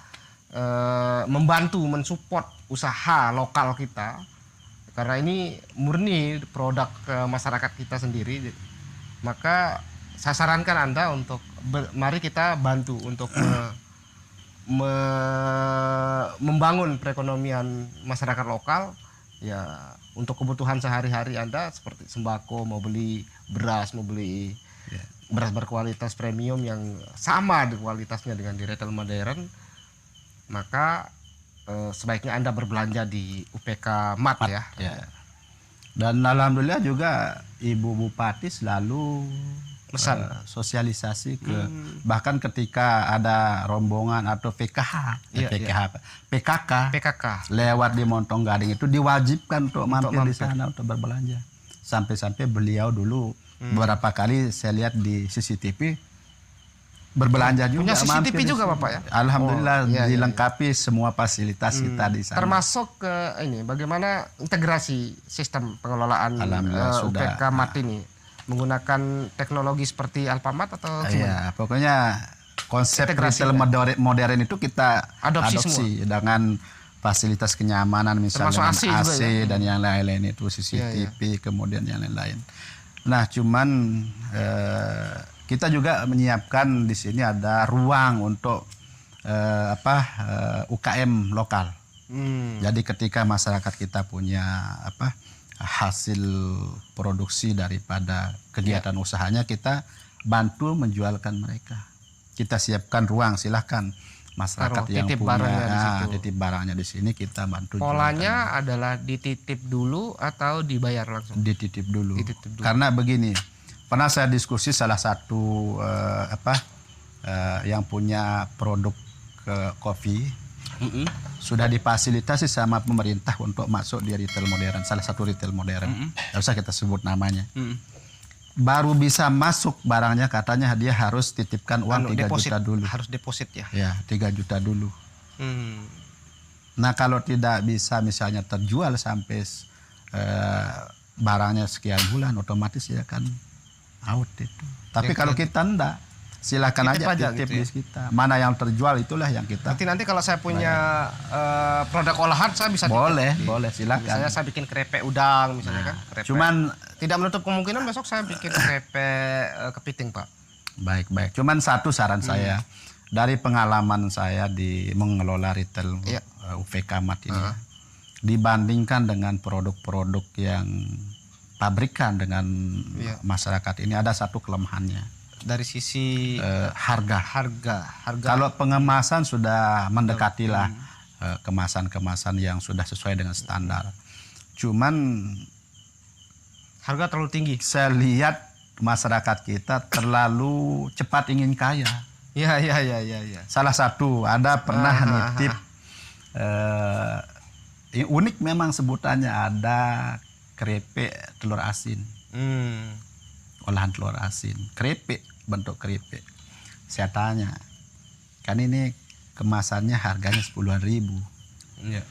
membantu mensupport usaha lokal kita karena ini murni produk masyarakat kita sendiri, maka saya sarankan Anda untuk mari kita bantu untuk membangun perekonomian masyarakat lokal ya, untuk kebutuhan sehari-hari Anda seperti sembako, mau beli beras, mau beli beras berkualitas premium yang sama di kualitasnya dengan di retail modern, maka sebaiknya Anda berbelanja di UPK MAT ya. Ya. Dan alhamdulillah juga Ibu Bupati selalu Pesan. Sosialisasi ke bahkan ketika ada rombongan atau PKH, PKK PKK. lewat di Montong Gading itu diwajibkan untuk mampir di sana untuk berbelanja. Sampai-sampai beliau dulu beberapa kali saya lihat di CCTV berbelanja juga. Punya CCTV mampir di juga sini. Bapak ya? Alhamdulillah Oh, iya, iya, dilengkapi semua fasilitas kita di sana. Termasuk ke ini bagaimana integrasi sistem pengelolaan Alhamdulillah sudah. UPK MAT ini menggunakan teknologi seperti Alfamart atau gimana? Iya, pokoknya konsep Integrasi retail modern itu kita Adopsi dengan fasilitas kenyamanan misalnya Termasuk dengan AC juga AC ya? dan yang lain-lain itu CCTV kemudian yang lain-lain. Nah, cuman kita juga menyiapkan di sini ada ruang untuk UKM lokal. Jadi ketika masyarakat kita punya hasil produksi daripada kegiatan usahanya, kita bantu menjualkan mereka. Kita siapkan ruang, silahkan masyarakat Taruh yang titip punya barangnya di situ. titip barangnya di sini kita bantu Polanya adalah dititip dulu atau dibayar langsung? jualkan. Dititip dulu. Dititip dulu. Karena begini, pernah saya diskusi salah satu yang punya produk kopi sudah difasilitasi sama pemerintah untuk masuk di retail modern, salah satu retail modern. Tidak usah kita sebut namanya. Baru bisa masuk barangnya, katanya dia harus titipkan uang 3 deposit, juta dulu. harus deposit ya. Ya, 3 juta dulu. Hmm. Nah, kalau tidak bisa misalnya terjual sampai barangnya sekian bulan, otomatis ya kan out itu. Tapi kalau kita enggak, silakan Titip aja aja titip gitu ya. di kita. Mana yang terjual itulah yang kita. Nanti kalau saya punya produk olahan saya bisa Boleh, titip. boleh silakan. Misalnya saya bikin krepek udang misalnya kan. Krepek. Cuman tidak menutup kemungkinan besok saya bikin krepek kepiting, Pak. baik. Cuman satu saran saya dari pengalaman saya di mengelola retail Iya. UPK MAT ini, dibandingkan dengan produk-produk yang pabrikan dengan masyarakat ini ada satu kelemahannya. Dari sisi Harga. harga. Kalau pengemasan sudah mendekatilah kemasan-kemasan yang sudah sesuai dengan standar. Cuman harga terlalu tinggi. saya lihat masyarakat kita terlalu cepat ingin kaya. Iya. Salah satu ada pernah nitip unik memang sebutannya, ada keripik telur asin. Olahan telur asin, keripik, bentuk keripik. Saya tanya, kan ini kemasannya harganya 10.000. Iya.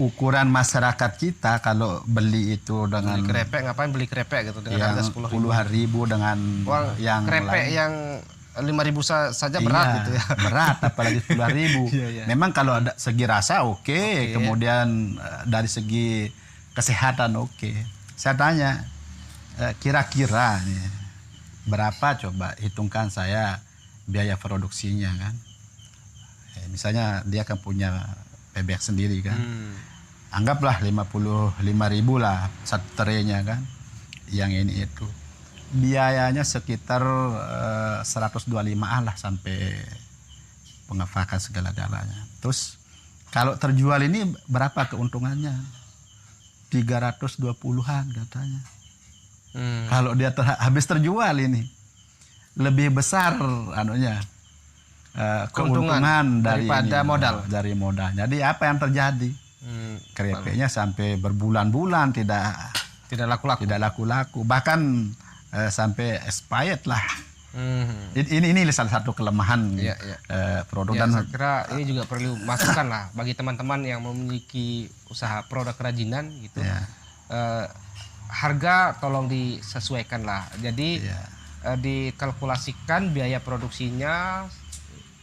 Ukuran masyarakat kita kalau beli itu dengan Beli krepek, ngapain beli krepek gitu dengan yang harga 10.000. puluhan ribu dengan Uang yang krepek lain. yang 5.000 saja berat Iya, gitu ya. berat apalagi 10.000. Iya. Memang kalau ada segi rasa oke. Kemudian dari segi kesehatan oke. Saya tanya, kira-kira nih, berapa coba hitungkan saya biaya produksinya kan? Misalnya dia kan punya bebek sendiri kan? Anggaplah 55.000 lah satu terenya kan? Yang ini itu. Biayanya sekitar 125 lah sampai pengepakan segala-galanya. Terus kalau terjual ini berapa keuntungannya? 320-an katanya. Kalau dia habis terjual ini lebih besar keuntungan daripada modal. Dari modal. Jadi apa yang terjadi? Keripiknya sampai berbulan-bulan tidak laku-laku. Bahkan sampai expired lah. Ini salah satu kelemahan produk. Ya, Dan saya kira ini juga perlu masukan lah bagi teman-teman yang memiliki usaha produk kerajinan gitu. Harga tolong disesuaikan lah. Jadi dikalkulasikan biaya produksinya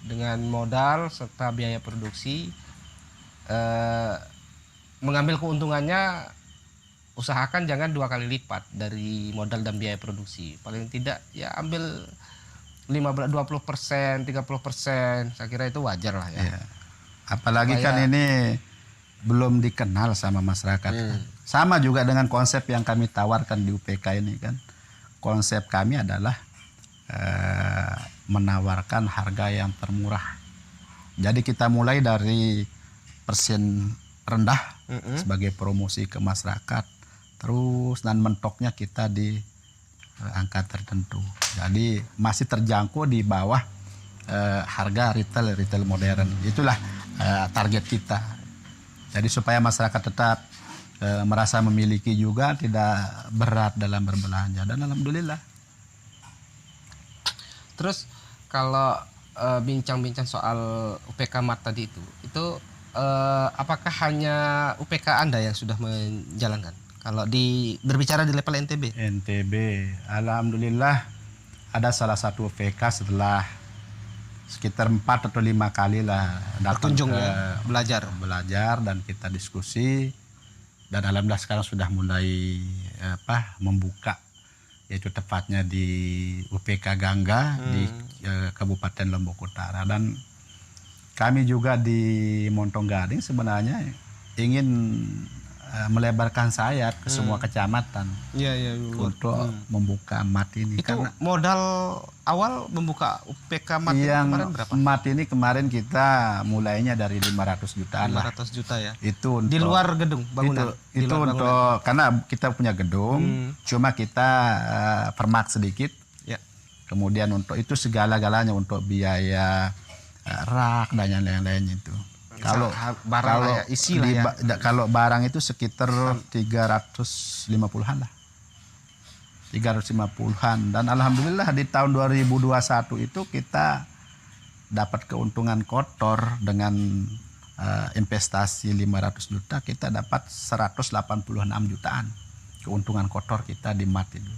dengan modal serta biaya produksi. Mengambil keuntungannya, usahakan jangan 2 kali lipat dari modal dan biaya produksi. Paling tidak ya ambil 20%, 30%. Saya kira itu wajar lah ya. Apalagi kan ini belum dikenal sama masyarakat. Sama juga dengan konsep yang kami tawarkan di UPK ini kan. Konsep kami adalah menawarkan harga yang termurah. Jadi kita mulai dari persen rendah sebagai promosi ke masyarakat. Terus dan mentoknya kita di angka tertentu. Jadi masih terjangkau di bawah harga retail modern. Itulah target kita. Jadi supaya masyarakat tetap merasa memiliki juga, tidak berat dalam berbelanja, dan alhamdulillah. Terus kalau bincang-bincang soal UPK Mat tadi itu apakah hanya UPK Anda yang sudah menjalankan? Kalau berbicara di level NTB? NTB, alhamdulillah ada salah satu UPK setelah sekitar 4 atau 5 kali lah datang Berkunjung ke ya, belajar dan kita diskusi, dan alhamdulillah sekarang sudah mulai membuka, yaitu tepatnya di UPK Gangga di Kabupaten Lombok Utara, dan kami juga di Montong Gading sebenarnya ingin melebarkan sayap ke semua kecamatan untuk membuka MAT ini. Itu karena modal awal membuka UPK Mat itu yang kemarin berapa? MAT ini kemarin kita mulainya dari 500 jutaan lah. 500 juta ya. Itu untuk, Di luar gedung bangunan. Di itu luar untuk bangunan. karena kita punya gedung, cuma kita permak sedikit. Ya. Kemudian untuk itu segala-galanya untuk biaya rak dan yang lain-lain itu. Kalau barang lah ya, isi lah ya. Kalau barang itu sekitar 350-an lah. 350-an, dan alhamdulillah di tahun 2021 itu kita dapat keuntungan kotor dengan investasi 500 juta, kita dapat 186 jutaan keuntungan kotor kita di MAT itu.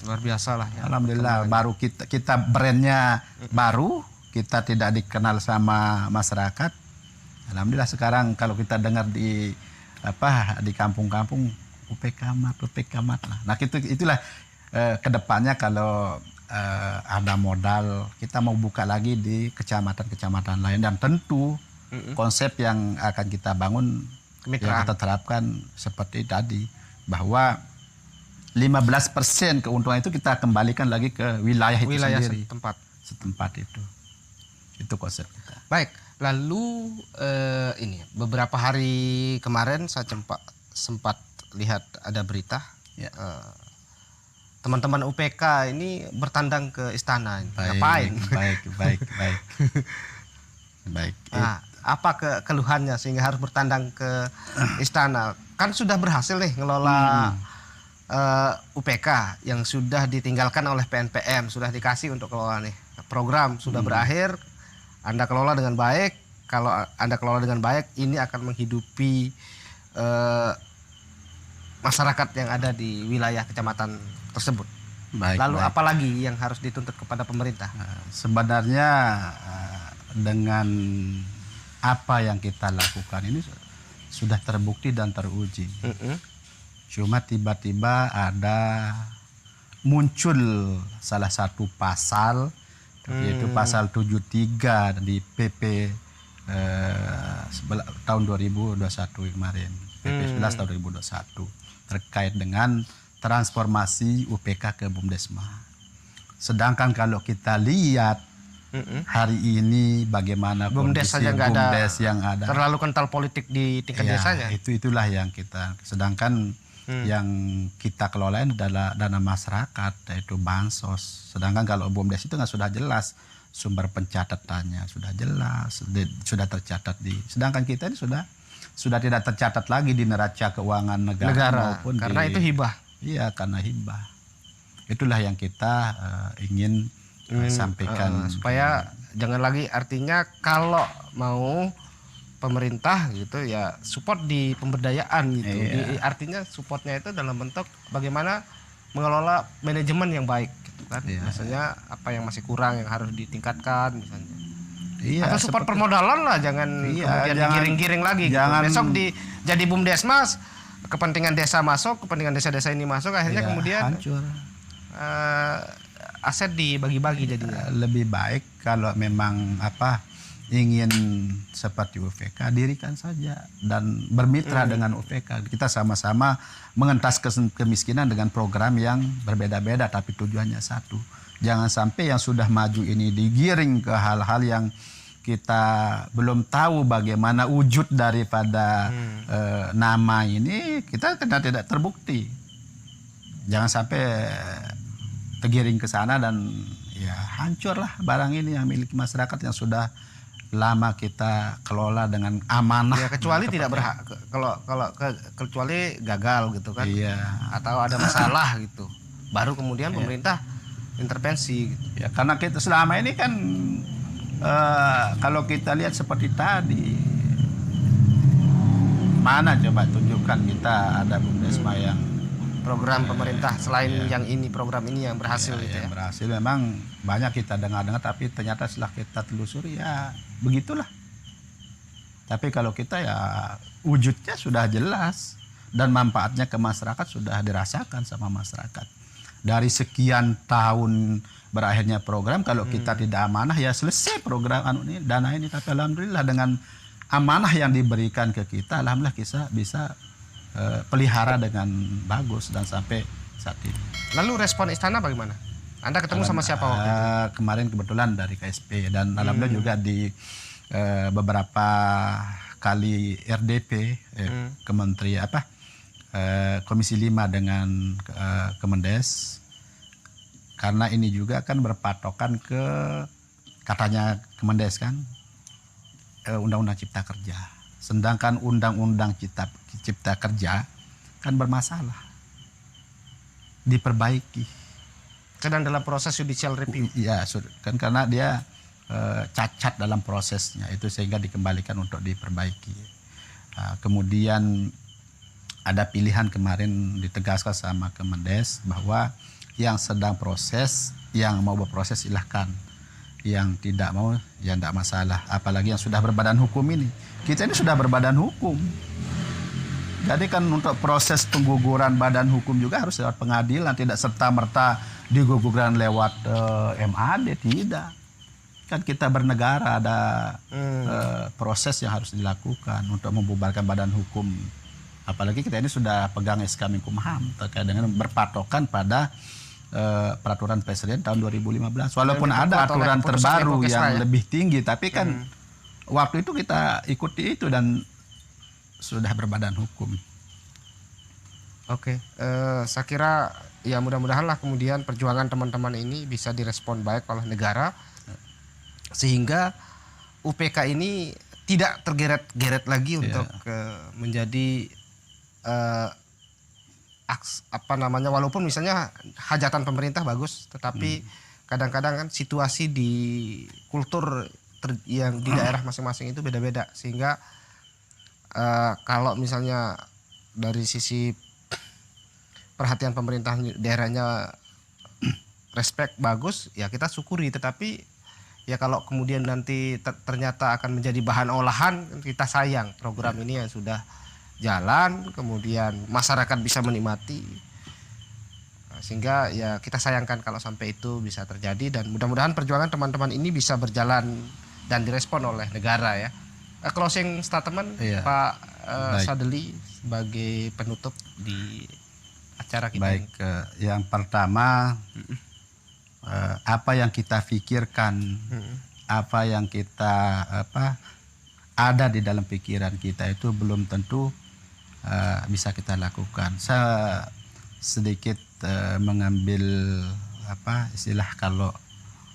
Luar biasa lah ya. Alhamdulillah, baru kita brandnya baru, kita tidak dikenal sama masyarakat. Alhamdulillah sekarang kalau kita dengar di kampung-kampung UPK Mat lah. Nah itulah kedepannya kalau ada modal kita mau buka lagi di kecamatan-kecamatan lain, dan tentu konsep yang akan kita bangun yang kita terapkan seperti tadi, bahwa 15% keuntungan itu kita kembalikan lagi ke wilayah itu sendiri, setempat itu konsep kita. Baik, lalu ini beberapa hari kemarin saya sempat lihat ada berita teman-teman UPK ini bertandang ke istana. Ngapain? Baik. Nah, apa keluhannya sehingga harus bertandang ke istana? Kan sudah berhasil nih ngelola UPK yang sudah ditinggalkan oleh PNPM, sudah dikasih untuk kelola nih. Program sudah berakhir, Anda kelola dengan baik. Kalau Anda kelola dengan baik, ini akan menghidupi masyarakat yang ada di wilayah kecamatan tersebut. Lalu apalagi yang harus dituntut kepada pemerintah? Sebenarnya dengan apa yang kita lakukan ini sudah terbukti dan teruji. Cuma tiba-tiba ada muncul salah satu pasal, yaitu pasal 73 di PP tahun 2021 kemarin, PP 11 tahun 2021, terkait dengan transformasi UPK ke BUMDesma. Sedangkan kalau kita lihat hari ini bagaimana BUMDes kondisi BUMDes yang ada, terlalu kental politik di tingkat desanya. Itulah yang kita, sedangkan yang kita kelola adalah dana masyarakat, yaitu bansos. Sedangkan kalau BUMDes itu sudah jelas sumber pencatatannya, sudah jelas, sudah tercatat sedangkan kita ini sudah tidak tercatat lagi di neraca keuangan negara maupun karena itu hibah. Iya, karena hibah. Itulah yang kita ingin sampaikan supaya jangan lagi, artinya kalau mau pemerintah gitu ya support di pemberdayaan gitu. Artinya supportnya itu dalam bentuk bagaimana mengelola manajemen yang baik gitu kan. Misalnya apa yang masih kurang yang harus ditingkatkan misalnya. Atau support permodalan lah, jangan kemudian digiring-giring lagi gitu. Besok jadi BUMDesmas, kepentingan desa masuk, kepentingan desa-desa ini masuk, akhirnya kemudian hancur. Aset dibagi-bagi jadinya. Lebih baik kalau memang ingin seperti UPK, dirikan saja dan bermitra dengan UPK. Kita sama-sama mengentas kemiskinan dengan program yang berbeda-beda tapi tujuannya satu. Jangan sampai yang sudah maju ini digiring ke hal-hal yang kita belum tahu bagaimana wujud daripada nama ini, kita tidak terbukti. Jangan sampai tergiring ke sana dan ya hancurlah barang ini yang milik masyarakat yang sudah lama kita kelola dengan amanah. Ya kecuali tidak berhak kecuali gagal gitu kan. Iya. Atau ada masalah gitu. Baru kemudian pemerintah intervensi gitu. Ya karena kita selama ini kan kalau kita lihat seperti tadi, mana coba tunjukkan kita ada Bumdesma yang Program pemerintah selain yang ini, program ini yang berhasil gitu ya. yang berhasil. Memang banyak kita dengar-dengar, tapi ternyata setelah kita telusuri ya begitulah. Tapi kalau kita ya wujudnya sudah jelas dan manfaatnya ke masyarakat sudah dirasakan sama masyarakat. Dari sekian tahun berakhirnya program, kalau kita tidak amanah ya selesai program ini, dana ini. Tapi alhamdulillah dengan amanah yang diberikan ke kita, alhamdulillah kita bisa pelihara dengan bagus dan sampai saat ini. Lalu respon istana bagaimana? Anda ketemu sama siapa waktu itu? Kemarin kebetulan dari KSP dan alhamdulillah juga di beberapa kali RDP Kementerian Komisi 5 dengan Kemendes, karena ini juga kan berpatokan ke katanya Kemendes kan Undang-Undang Cipta Kerja. Sedangkan Undang-Undang Cipta Kerja kan bermasalah, diperbaiki. Sedang dalam proses judicial review. Iya, kan karena dia cacat dalam prosesnya itu sehingga dikembalikan untuk diperbaiki. Kemudian ada pilihan kemarin ditegaskan sama Kemendes bahwa yang sedang proses, yang mau berproses silahkan. Yang tidak mau ya tidak masalah. Apalagi yang sudah berbadan hukum ini. Kita ini sudah berbadan hukum. Jadi kan untuk proses pengguguran badan hukum juga harus lewat pengadilan, tidak serta-merta digugurkan lewat MAD, tidak. Kan kita bernegara ada proses yang harus dilakukan untuk membubarkan badan hukum. Apalagi kita ini sudah pegang SK Menkumham terkait dengan berpatokan pada peraturan presiden tahun 2015. Walaupun ada aturan terbaru yang lebih tinggi, tapi kan waktu itu kita ikuti itu dan sudah berbadan hukum. Oke, saya kira ya mudah-mudahan lah kemudian perjuangan teman-teman ini bisa direspon baik oleh negara sehingga UPK ini tidak tergeret-geret lagi untuk menjadi walaupun misalnya hajatan pemerintah bagus, tetapi kadang-kadang kan situasi di kultur yang di daerah masing-masing itu beda-beda, sehingga kalau misalnya dari sisi perhatian pemerintah daerahnya respect bagus, ya kita syukuri. Tetapi ya kalau kemudian nanti ternyata akan menjadi bahan olahan, kita sayang program ini yang sudah jalan, kemudian masyarakat bisa menikmati, sehingga ya kita sayangkan kalau sampai itu bisa terjadi. Dan mudah-mudahan perjuangan teman-teman ini bisa berjalan dan direspon oleh negara ya. Closing statement Pak Sadeli sebagai penutup di acara kita. Baik, yang pertama apa yang kita pikirkan, apa yang kita ada di dalam pikiran kita itu belum tentu bisa kita lakukan. Saya sedikit mengambil istilah kalau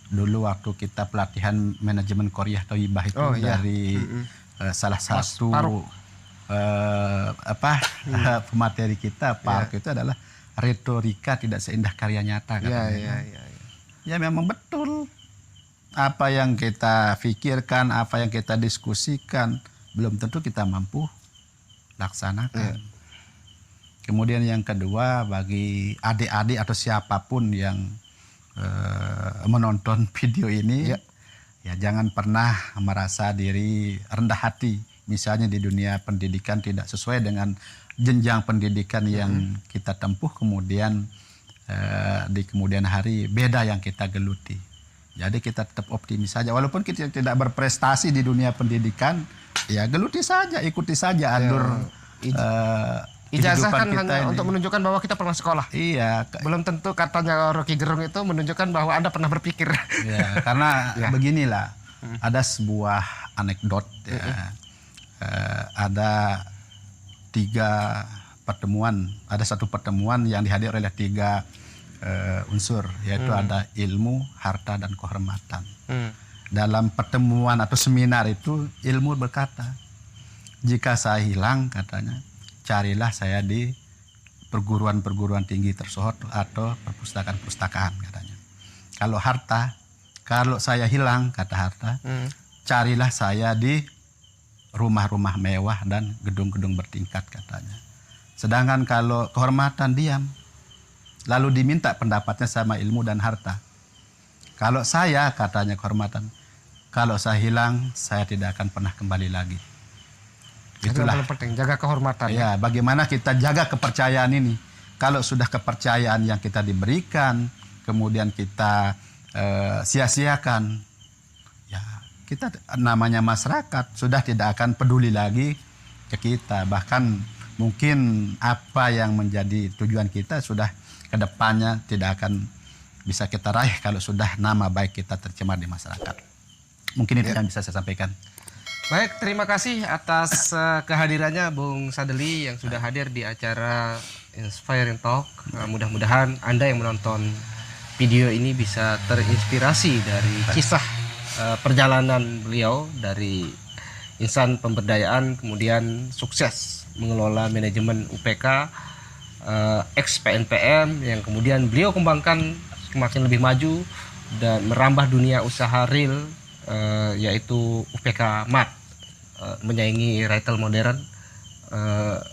dulu waktu kita pelatihan manajemen Korea Toibah itu dari salah satu pemateri kita Pak itu adalah retorika tidak seindah karya nyata. Ya memang betul. Apa yang kita pikirkan, apa yang kita diskusikan belum tentu kita mampu laksanakan. Kemudian yang kedua, bagi adik-adik atau siapapun yang menonton video ini, ya jangan pernah merasa diri rendah hati. Misalnya di dunia pendidikan tidak sesuai dengan jenjang pendidikan yang kita tempuh, kemudian di kemudian hari beda yang kita geluti. Jadi kita tetap optimis saja, walaupun kita tidak berprestasi di dunia pendidikan, ya geluti saja, ikuti saja alur ijazah kan kita hanya untuk menunjukkan bahwa kita pernah sekolah. Iya. Belum tentu katanya Rocky Gerung itu menunjukkan bahwa Anda pernah berpikir. Ya, karena beginilah, ada sebuah anekdot ya. Ada 3 pertemuan, ada satu pertemuan yang dihadiri oleh 3 unsur, yaitu ada ilmu, harta, dan kehormatan. dalam pertemuan atau seminar itu ilmu berkata, jika saya hilang katanya, carilah saya di perguruan-perguruan tinggi tersebut atau perpustakaan-perpustakaan katanya. Kalau harta, kalau saya hilang kata harta, carilah saya di rumah-rumah mewah dan gedung-gedung bertingkat katanya. Sedangkan kalau kehormatan diam, lalu diminta pendapatnya sama ilmu dan harta. Kalau saya katanya kehormatan, kalau saya hilang saya tidak akan pernah kembali lagi. Itulah yang penting, jaga kehormatan. Ya, bagaimana kita jaga kepercayaan ini. Kalau sudah kepercayaan yang kita diberikan, kemudian kita sia-siakan, ya kita namanya masyarakat sudah tidak akan peduli lagi ke kita. Bahkan mungkin apa yang menjadi tujuan kita sudah kedepannya tidak akan bisa kita raih kalau sudah nama baik kita tercemar di masyarakat. Mungkin itu yang bisa saya sampaikan. Baik, terima kasih atas kehadirannya Bung Sadeli yang sudah hadir di acara Inspiring Talk. Mudah-mudahan Anda yang menonton video ini bisa terinspirasi dari kisah perjalanan beliau dari insan pemberdayaan, kemudian sukses mengelola manajemen UPK, ex-PNPM yang kemudian beliau kembangkan semakin lebih maju dan merambah dunia usaha real, yaitu UPK Mart, menyaingi retail modern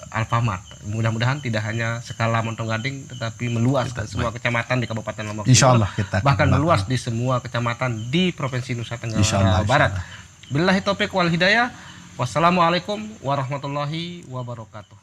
Alfamart. Mudah-mudahan tidak hanya skala Montong Gading tetapi meluas ke semua kecamatan di Kabupaten Lombok Timur. Insyaallah kita bahkan meluas di semua kecamatan di Provinsi Nusa Tenggara Barat. Billahi taufiq wal hidayah. Wassalamualaikum warahmatullahi wabarakatuh.